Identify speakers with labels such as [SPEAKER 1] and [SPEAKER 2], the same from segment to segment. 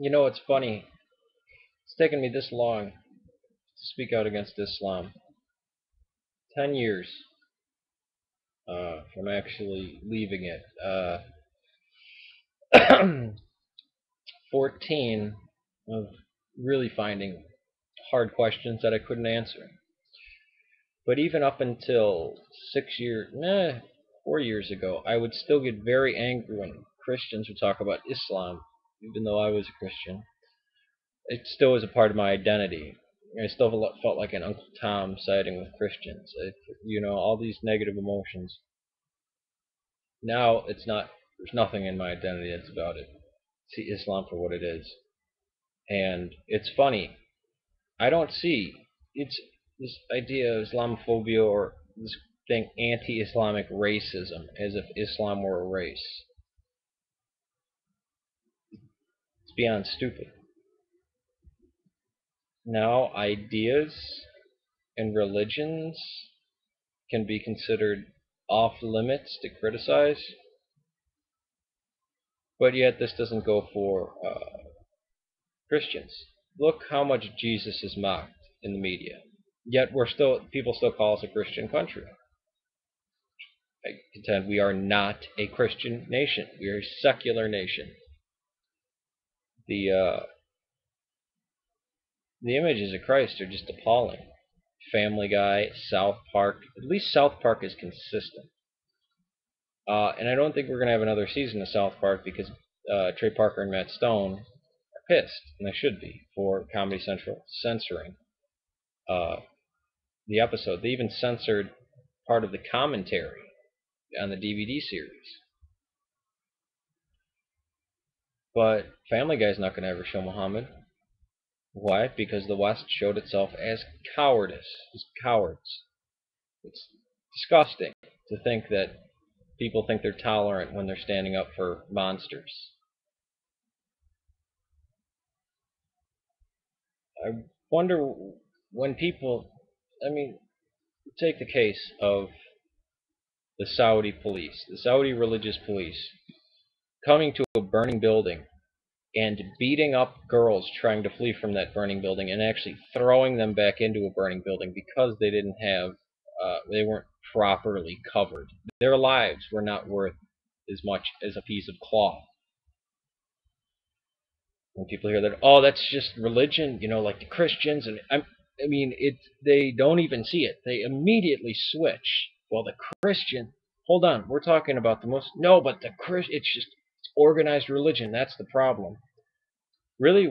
[SPEAKER 1] You know, it's funny. It's taken me this long to speak out against Islam. 10 years from actually leaving it. 14 of really finding hard questions that I couldn't answer. But even up until 6 years, 4 years ago, I would still get very angry when Christians would talk about Islam, even though I was a Christian. It still was a part of my identity. I still felt like an Uncle Tom siding with Christians. All these negative emotions. Now it's not. There's nothing in my identity that's about it. See Islam for what it is, and it's funny. I don't see it's this idea of Islamophobia or this thing anti-Islamic racism as if Islam were a race. It's beyond stupid. Now ideas and religions can be considered off limits to criticize, but yet this doesn't go for Christians. Look how much Jesus is mocked in the media. Yet people still call us a Christian country. I contend we are not a Christian nation. We are a secular nation. The uh, the images of Christ are just appalling. Family Guy, South Park. At least South Park is consistent. And I don't think we're going to have another season of South Park because Trey Parker and Matt Stone are pissed, and they should be, for Comedy Central censoring uh, the episode. They even censored part of the commentary on the DVD series. But Family Guy's not going to ever show Muhammad. Why? Because the West showed itself as as cowards. It's disgusting to think that people think they're tolerant when they're standing up for monsters. I wonder when people, I mean, take the case of the Saudi police, the Saudi religious police, coming to a burning building and beating up girls trying to flee from that burning building and actually throwing them back into a burning building because they weren't properly covered. Their lives were not worth as much as a piece of cloth. When people hear that, oh, that's just religion, like the Christians, and I mean, they don't even see it. They immediately switch. Well, the Christian, hold on, we're talking about the most. No, but the Christian, it's organized religion. That's the problem. Really,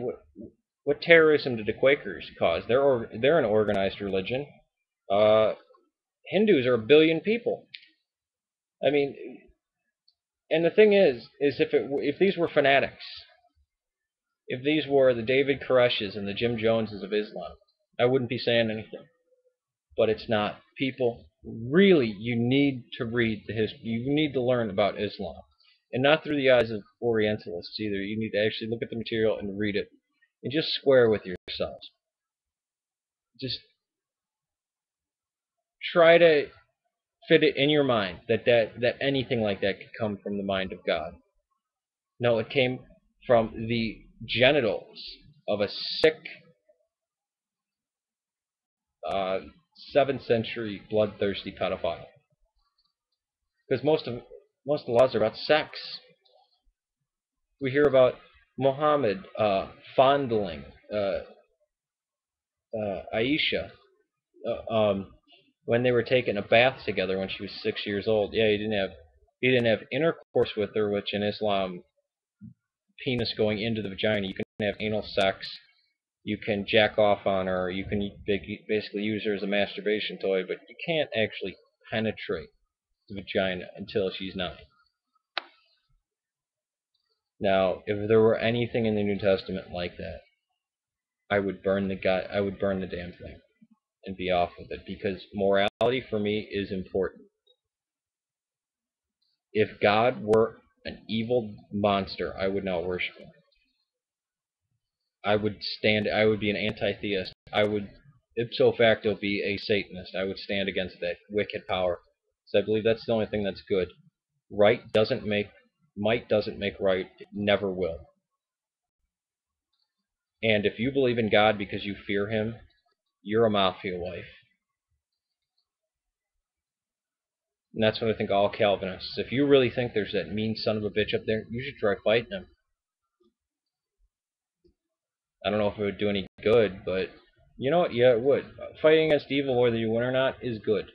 [SPEAKER 1] what terrorism did the Quakers cause? They're an organized religion. Uh, Hindus are 1 billion people. I mean, and the thing is if these were fanatics, if these were the David Koreshes and the Jim Joneses of Islam, I wouldn't be saying anything. But it's not. People, really, you need to read the history. You need to learn about Islam, and not through the eyes of Orientalists either. You need to actually look at the material and read it, and just square with yourselves. Just try to fit it in your mind that anything like that could come from the mind of God. No, it came from the genitals of a sick uh, 7th century bloodthirsty pedophile. Because most of the laws are about sex. We hear about Muhammad fondling Aisha when they were taking a bath together when she was 6 years old. Yeah, he didn't have intercourse with her, which in Islam, penis going into the vagina, you can have anal sex, you can jack off on her, you can basically use her as a masturbation toy, but you can't actually penetrate the vagina until she's 9. Now, if there were anything in the New Testament like that, I would burn the damn thing and be off with it because morality for me is important. If God were an evil monster, I would not worship him. I would be an anti-theist. I would ipso facto be a Satanist. I would stand against that wicked power. So I believe that's the only thing that's good. Might doesn't make right. It never will. And if you believe in God because you fear Him, you're a mafia wife. And that's what I think all Calvinists. If you really think there's that mean son of a bitch up there, you should try fighting him. I don't know if it would do any good, but you know what? Yeah, it would. Fighting against evil, whether you win or not, is good.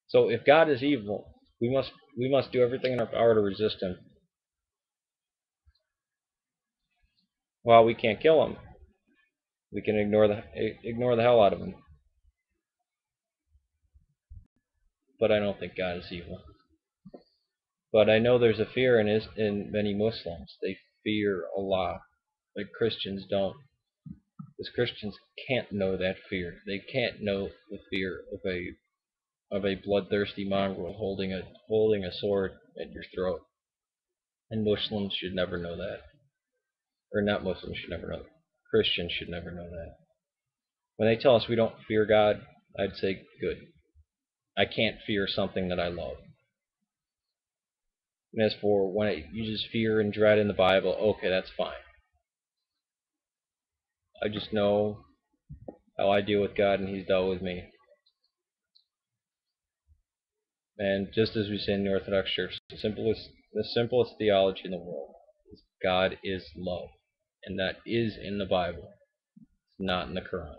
[SPEAKER 1] So if God is evil, we must do everything in our power to resist him. Well, we can't kill him. We can ignore the hell out of him. But I don't think God is evil. But I know there's a fear in many Muslims. They fear Allah, but Christians don't. Because Christians can't know that fear. They can't know the fear of a bloodthirsty mongrel holding a sword at your throat. And Muslims should never know that. Or not Muslims should never know that. Christians should never know that. When they tell us we don't fear God, I'd say, good. I can't fear something that I love. And as for when it uses fear and dread in the Bible, okay, that's fine. I just know how I deal with God and He's dealt with me. And just as we say in the Orthodox Church, the simplest theology in the world is God is love. And that is in the Bible. It's not in the Quran.